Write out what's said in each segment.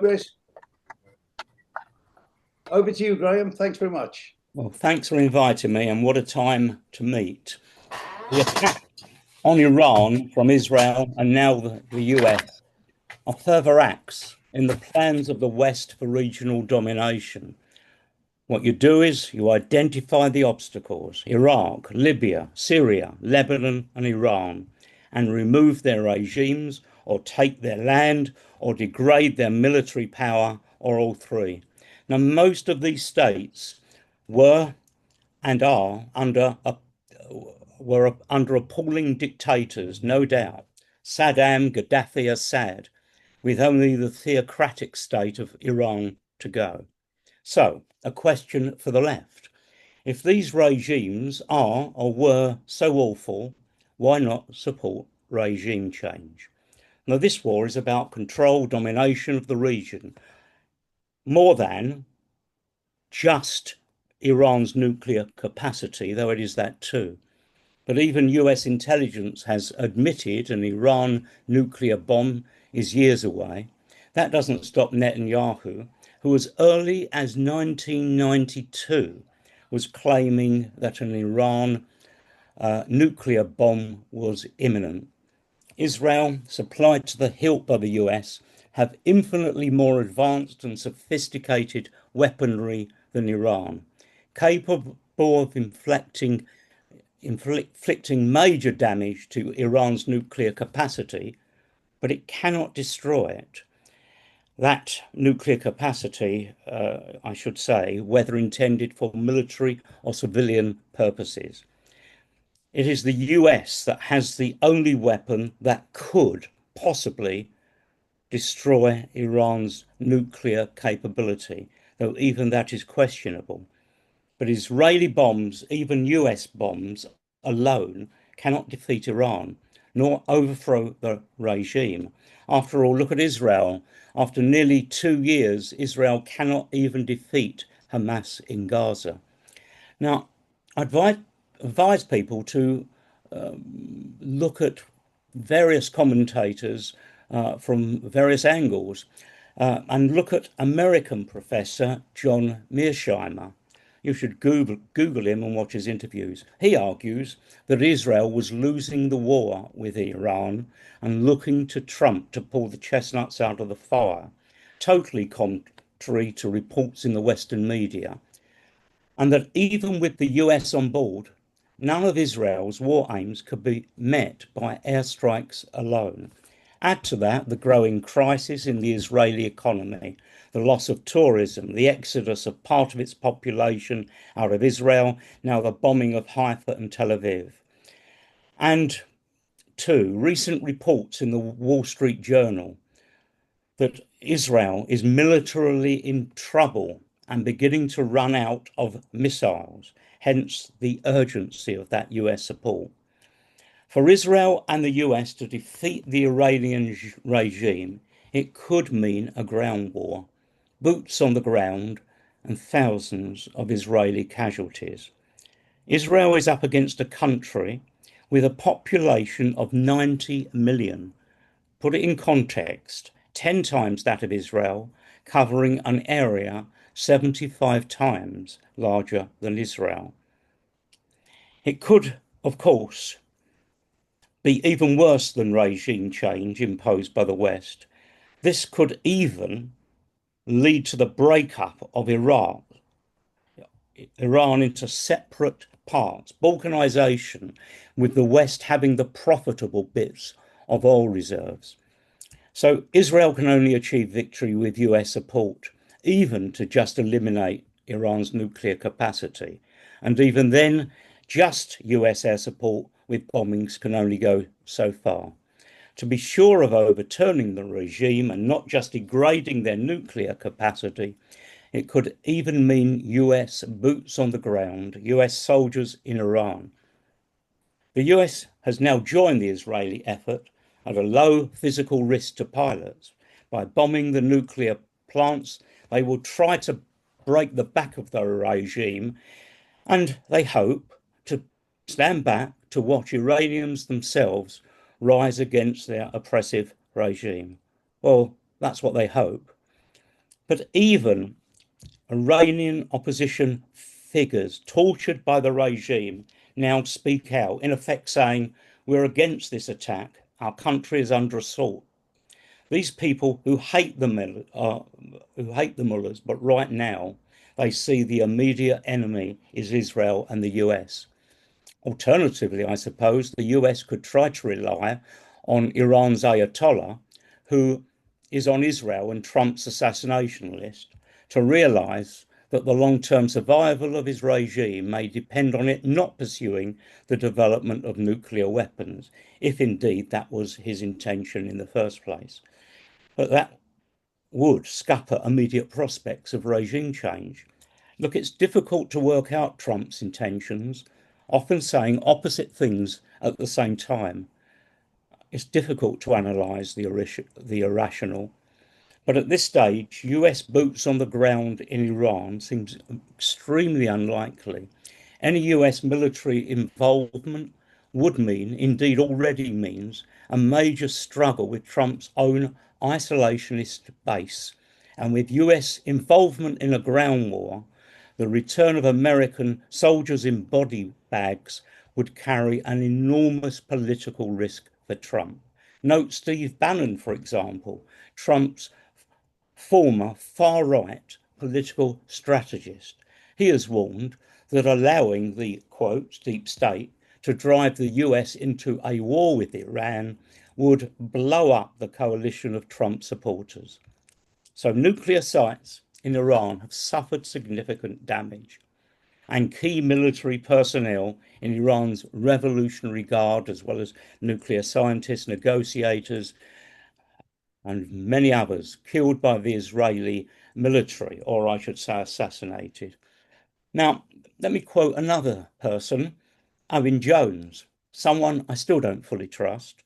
progress. Over to you, Graham. Thanks very much. Well, thanks for inviting me, and what a time to meet. The attack on Iran from Israel and now the US are further acts in the plans of the West for regional domination. What you do is you identify the obstacles, Iraq, Libya, Syria, Lebanon, and Iran, and remove their regimes or take their land or degrade their military power or all three. Now, most of these states were and are under appalling dictators, no doubt. Saddam, Gaddafi, Assad, with only the theocratic state of Iran to go. So, a question for the left. If these regimes are or were so awful, why not support regime change? Now, this war is about control, domination of the region, more than just Iran's nuclear capacity, though it is that too. But even US intelligence has admitted an Iran nuclear bomb is years away. That doesn't stop Netanyahu, who as early as 1992 was claiming that an Iran nuclear bomb was imminent. Israel, supplied to the hilt by the US, have infinitely more advanced and sophisticated weaponry than Iran, capable of inflicting major damage to Iran's nuclear capacity, but it cannot destroy it. That nuclear capacity, I should say, whether intended for military or civilian purposes. It is the US that has the only weapon that could possibly destroy Iran's nuclear capability, though even that is questionable. But Israeli bombs, even US bombs alone, cannot defeat Iran, nor overthrow the regime. After all, look at Israel. After nearly 2 years, Israel cannot even defeat Hamas in Gaza. Now, I advise people to look at various commentators from various angles and look at American professor John Mearsheimer. You should Google him and watch his interviews. He argues that Israel was losing the war with Iran and looking to Trump to pull the chestnuts out of the fire, totally contrary to reports in the Western media. And that even with the US on board, none of Israel's war aims could be met by airstrikes alone. Add to that the growing crisis in the Israeli economy, the loss of tourism, the exodus of part of its population out of Israel, now the bombing of Haifa and Tel Aviv. And two, recent reports in the Wall Street Journal that Israel is militarily in trouble and beginning to run out of missiles, hence the urgency of that US support. For Israel and the US to defeat the Iranian regime, it could mean a ground war, boots on the ground, and thousands of Israeli casualties. Israel is up against a country with a population of 90 million. Put it in context, 10 times that of Israel, covering an area 75 times larger than Israel. It could, of course, be even worse than regime change imposed by the West. This could even lead to the breakup of Iran into separate parts, balkanization, with the West having the profitable bits of oil reserves. So Israel can only achieve victory with US support, even to just eliminate Iran's nuclear capacity. And even then, just US air support with bombings can only go so far. To be sure of overturning the regime and not just degrading their nuclear capacity, it could even mean US boots on the ground, US soldiers in Iran. The US has now joined the Israeli effort at a low physical risk to pilots. By bombing the nuclear plants, they will try to break the back of the regime, and they hope to stand back to watch Iranians themselves rise against their oppressive regime. Well, that's what they hope. But even Iranian opposition figures tortured by the regime now speak out, in effect saying, we're against this attack. Our country is under assault. These people who hate the mullahs, but right now they see the immediate enemy is Israel and the US. Alternatively, I suppose the US could try to rely on Iran's Ayatollah, who is on Israel and Trump's assassination list, to realize that the long-term survival of his regime may depend on it not pursuing the development of nuclear weapons, if indeed that was his intention in the first place. But that would scupper immediate prospects of regime change. Look, it's difficult to work out Trump's intentions, often saying opposite things at the same time. It's difficult to analyse the irrational. But at this stage, US boots on the ground in Iran seems extremely unlikely. Any US military involvement would mean, indeed already means, a major struggle with Trump's own isolationist base. And with US involvement in a ground war, the return of American soldiers in body bags would carry an enormous political risk for Trump. Note Steve Bannon, for example, Trump's former far-right political strategist. He has warned that allowing the, quote, deep state to drive the US into a war with Iran would blow up the coalition of Trump supporters. So nuclear sites in Iran have suffered significant damage, and key military personnel in Iran's Revolutionary Guard, as well as nuclear scientists, negotiators, and many others killed by the Israeli military, or I should say assassinated. Now, let me quote another person, Owen Jones, someone I still don't fully trust,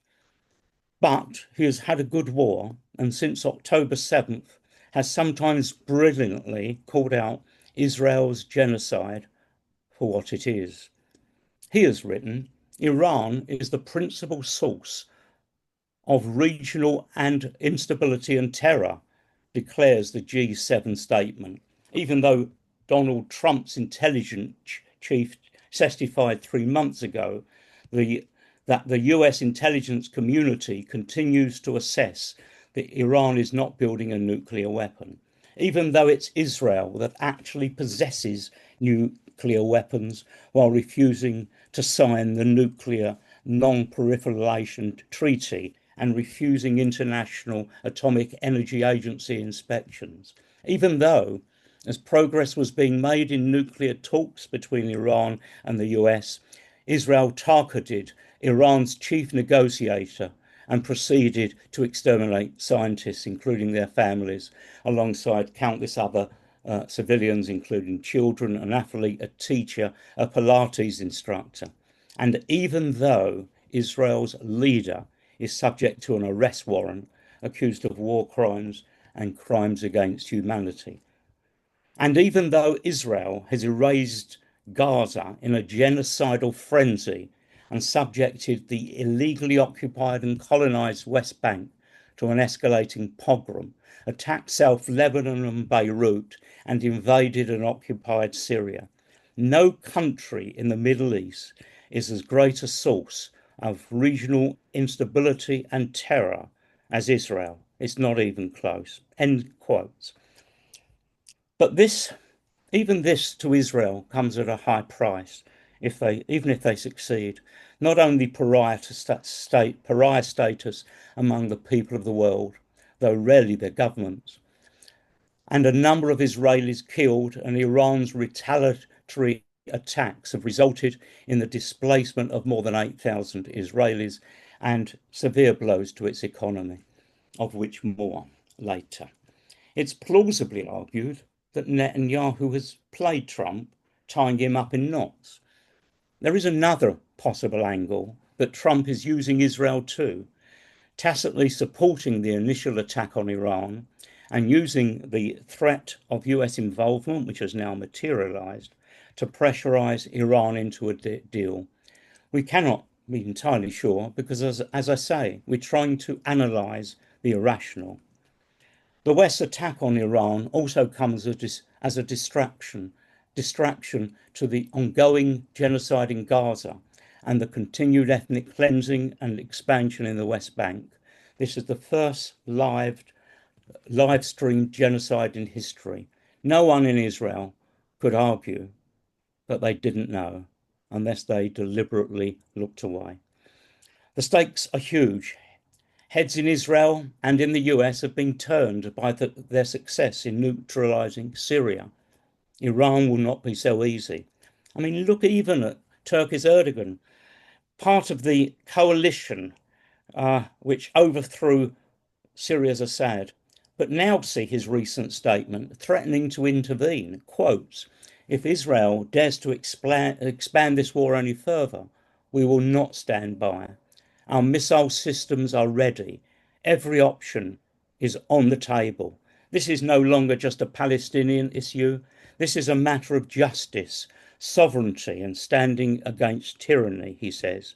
but who has had a good war and since October 7th has sometimes brilliantly called out Israel's genocide for what it is. He has written, Iran is the principal source of regional and instability and terror, declares the G7 statement, even though Donald Trump's intelligence chief testified 3 months ago that the US intelligence community continues to assess that Iran is not building a nuclear weapon, even though it's Israel that actually possesses nuclear weapons while refusing to sign the Nuclear Non-Proliferation Treaty and refusing International Atomic Energy Agency inspections, even though, as progress was being made in nuclear talks between Iran and the US, Israel targeted Iran's chief negotiator and proceeded to exterminate scientists, including their families, alongside countless other civilians, including children, an athlete, a teacher, a Pilates instructor. And even though Israel's leader is subject to an arrest warrant, accused of war crimes and crimes against humanity. And even though Israel has erased Gaza in a genocidal frenzy and subjected the illegally occupied and colonized West Bank to an escalating pogrom, attacked South Lebanon and Beirut, and invaded and occupied Syria, no country in the Middle East is as great a source of regional instability and terror as Israel. It's not even close. End quotes. But even this to Israel comes at a high price even if they succeed. Not only pariah status among the people of the world, though rarely their governments, and a number of Israelis killed, and Iran's retaliatory attacks have resulted in the displacement of more than 8,000 Israelis and severe blows to its economy, of which more later. It's plausibly argued that Netanyahu has played Trump, tying him up in knots. There is another possible angle that Trump is using Israel too, tacitly supporting the initial attack on Iran and using the threat of US involvement, which has now materialized, to pressurize Iran into a deal. We cannot be entirely sure because, as I say, we're trying to analyze the irrational. The West's attack on Iran also comes as a distraction to the ongoing genocide in Gaza and the continued ethnic cleansing and expansion in the West Bank. This is the first live streamed genocide in history. No one in Israel could argue that they didn't know unless they deliberately looked away. The stakes are huge. Heads in Israel and in the US have been turned by their success in neutralizing Syria. Iran will not be so easy. I mean, look even at Turkey's Erdogan, part of the coalition which overthrew Syria's Assad, but now see his recent statement threatening to intervene. Quotes, if Israel dares to expand this war any further, we will not stand by. Our missile systems are ready. Every option is on the table. This is no longer just a Palestinian issue. This is a matter of justice, sovereignty, and standing against tyranny, he says.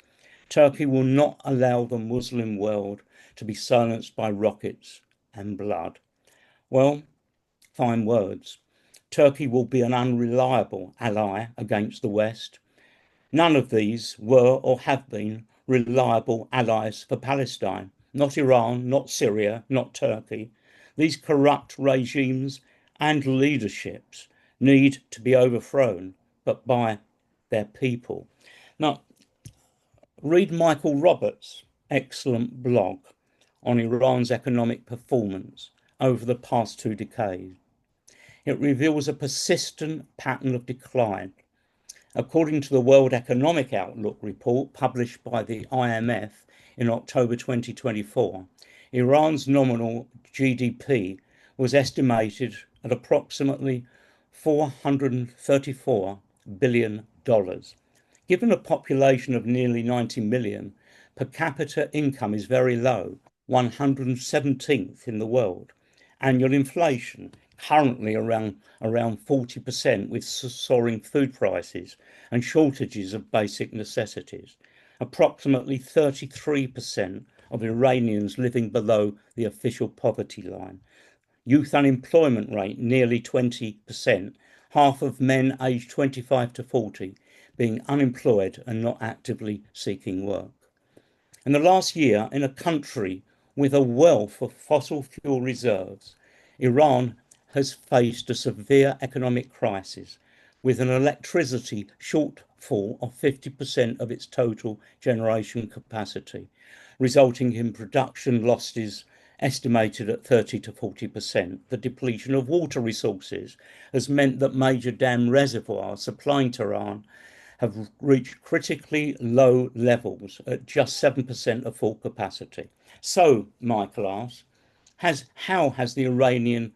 Turkey will not allow the Muslim world to be silenced by rockets and blood. Well, fine words. Turkey will be an unreliable ally against the West. None of these were or have been reliable allies for Palestine. Not Iran, not Syria, not Turkey. These corrupt regimes and leaderships need to be overthrown, but by their people. Now, read Michael Roberts' excellent blog on Iran's economic performance over the past 2 decades. It reveals a persistent pattern of decline. According to the World Economic Outlook report published by the IMF in October 2024, Iran's nominal GDP was estimated at approximately $434 billion. Given a population of nearly 90 million, per capita income is very low, 117th in the world. Annual inflation currently around 40%, with soaring food prices and shortages of basic necessities. Approximately 33% of Iranians living below the official poverty line. Youth unemployment rate nearly 20%, half of men aged 25 to 40 being unemployed and not actively seeking work. In the last year, in a country with a wealth of fossil fuel reserves, Iran has faced a severe economic crisis with an electricity shortfall of 50% of its total generation capacity, resulting in production losses estimated at 30 to 40%. The depletion of water resources has meant that major dam reservoirs supplying Tehran have reached critically low levels at just 7% of full capacity. So, Michael asks, how has the Iranian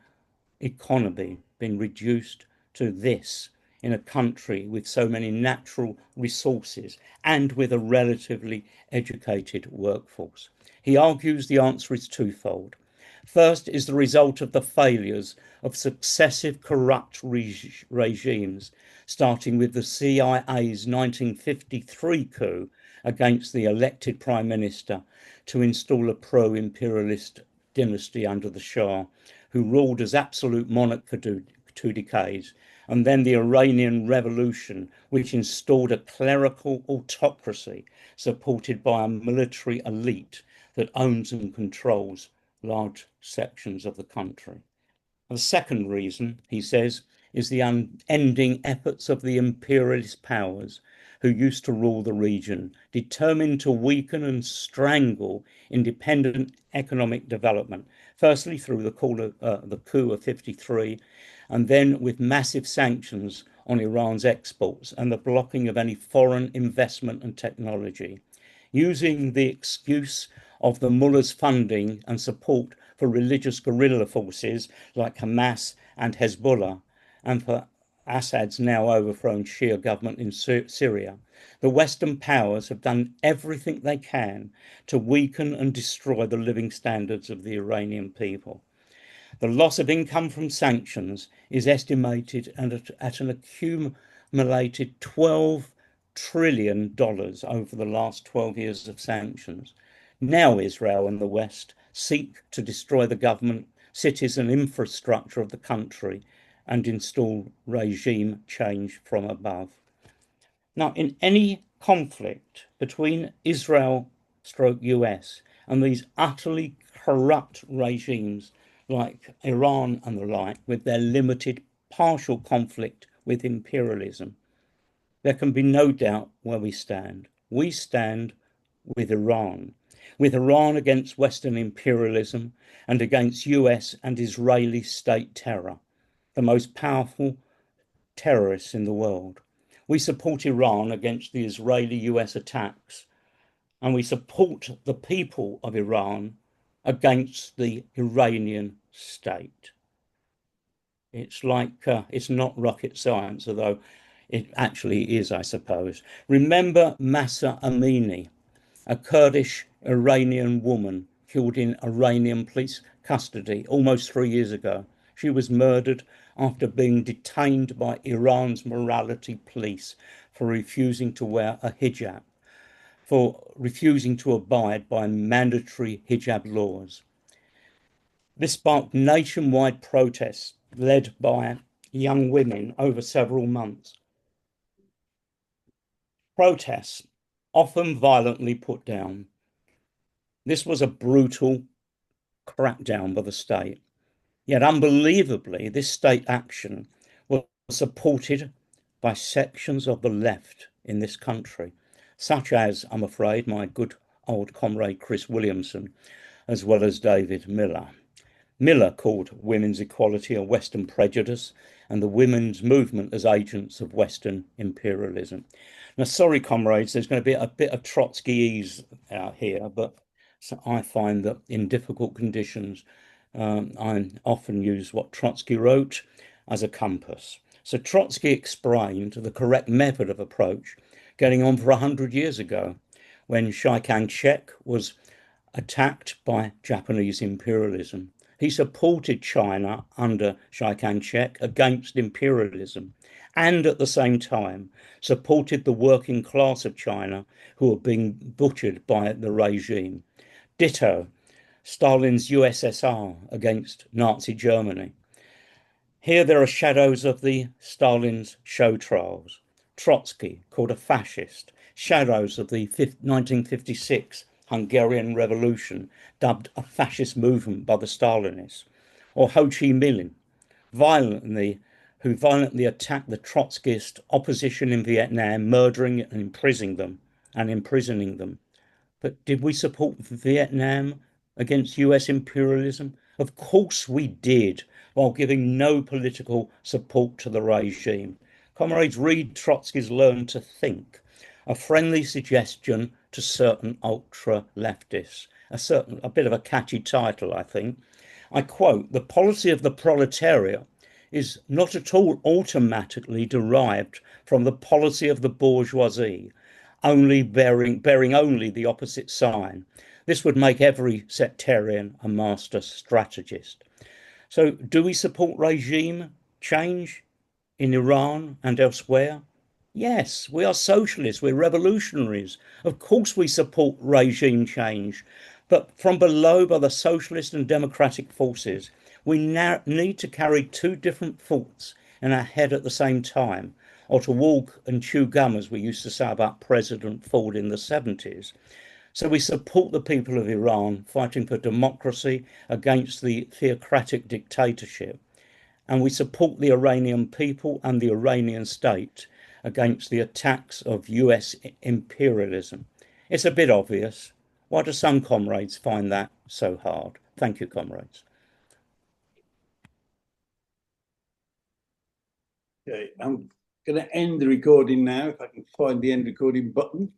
economy been reduced to this in a country with so many natural resources and with a relatively educated workforce? He argues the answer is twofold. First is the result of the failures of successive corrupt regimes, starting with the CIA's 1953 coup against the elected prime minister to install a pro-imperialist dynasty under the Shah, who ruled as absolute monarch for 2 decades, and then the Iranian Revolution, which installed a clerical autocracy supported by a military elite that owns and controls large sections of the country. The second reason, he says, is the unending efforts of the imperialist powers who used to rule the region, determined to weaken and strangle independent economic development, firstly through the coup of 53, and then with massive sanctions on Iran's exports and the blocking of any foreign investment and technology. Using the excuse of the mullah's funding and support for religious guerrilla forces like Hamas and Hezbollah, and for Assad's now overthrown Shia government in Syria, the Western powers have done everything they can to weaken and destroy the living standards of the Iranian people. The loss of income from sanctions is estimated at an accumulated $12 trillion over the last 12 years of sanctions. Now Israel and the West seek to destroy the government cities and infrastructure of the country and install regime change from above. Now, in any conflict between Israel stroke US and these utterly corrupt regimes like Iran and the like, with their limited partial conflict with imperialism, there can be no doubt where we stand. We stand with Iran against Western imperialism and against US and Israeli state terror, the most powerful terrorists in the world. We support Iran against the Israeli US attacks, and we support the people of Iran against the Iranian state. It's like, it's not rocket science, although it actually is, I suppose. Remember Mahsa Amini, a Kurdish Iranian woman killed in Iranian police custody almost 3 years ago. She was murdered after being detained by Iran's morality police for refusing to wear a hijab, for refusing to abide by mandatory hijab laws. This sparked nationwide protests led by young women over several months. Protests, often violently put down. This was a brutal crackdown by the state. Yet unbelievably, this state action was supported by sections of the left in this country, such as, I'm afraid, my good old comrade Chris Williamson, as well as David Miller. Miller called women's equality a Western prejudice and the women's movement as agents of Western imperialism. Now, sorry, comrades, there's going to be a bit of Trotskyese out here, but I find that in difficult conditions, I often use what Trotsky wrote as a compass. So Trotsky explained the correct method of approach getting on for 100 years ago when Chiang Kai-shek was attacked by Japanese imperialism. He supported China under Chiang Kai-shek against imperialism and at the same time supported the working class of China who were being butchered by the regime. Ditto, Stalin's USSR against Nazi Germany. Here there are shadows of the Stalin's show trials. Trotsky, called a fascist, shadows of the 1956 Hungarian Revolution, dubbed a fascist movement by the Stalinists, or Ho Chi Minh, who violently attacked the Trotskyist opposition in Vietnam, murdering and imprisoning them. But did we support Vietnam against US imperialism? Of course we did, while giving no political support to the regime. Comrades, read Trotsky's Learn to Think, a friendly suggestion to certain ultra-leftists. A bit of a catchy title, I think. I quote, "The policy of the proletariat is not at all automatically derived from the policy of the bourgeoisie, only bearing only the opposite sign. This would make every sectarian a master strategist." So do we support regime change in Iran and elsewhere? Yes, we are socialists, we're revolutionaries. Of course we support regime change, but from below by the socialist and democratic forces. We now need to carry two different thoughts in our head at the same time, or to walk and chew gum, as we used to say about President Ford in the 70s. So we support the people of Iran fighting for democracy against the theocratic dictatorship. And we support the Iranian people and the Iranian state against the attacks of US imperialism. It's a bit obvious. Why do some comrades find that so hard? Thank you, comrades. Okay, I'm going to end the recording now, if I can find the end recording button.